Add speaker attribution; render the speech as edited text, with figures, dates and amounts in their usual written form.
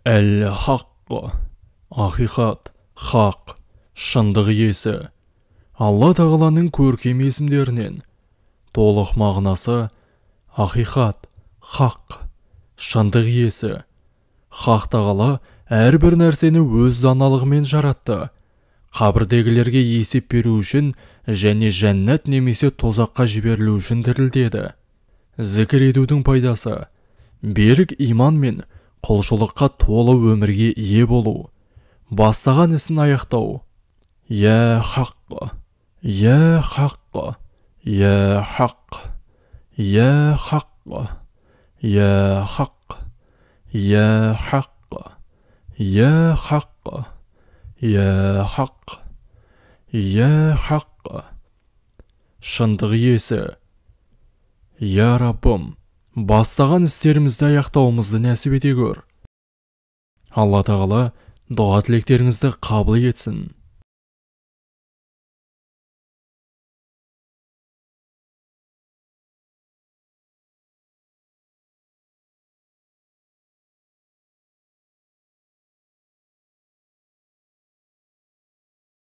Speaker 1: Әл-хаққы, ақиқат, хақ, шындық иесі. Алла тағаланың көркем есімдерінен толық мағынасы ақиқат, хақ, шындық иесі. Хақ тағала әрбір нәрсені өз даналығымен жаратты. Қабірдегілерге есеп беру үшін және жәннат немесе тозаққа жіберілу үшін дірілдеді. Зікір етудің пайдасы: берік иман мен құлшылыққа толы өмірге ие болу, бастаған ісін аяқтау. Я хаққы, я хаққы, я хақ, я хаққы, я хақ, я хаққы, я хаққы, я хақ, я хаққы. Шындық иесі: Я Раббым, бастаған істерімізді аяқтауымызды нәсіп ете көр. Алла тағала дұға тілектеріңізді қабыл етсін.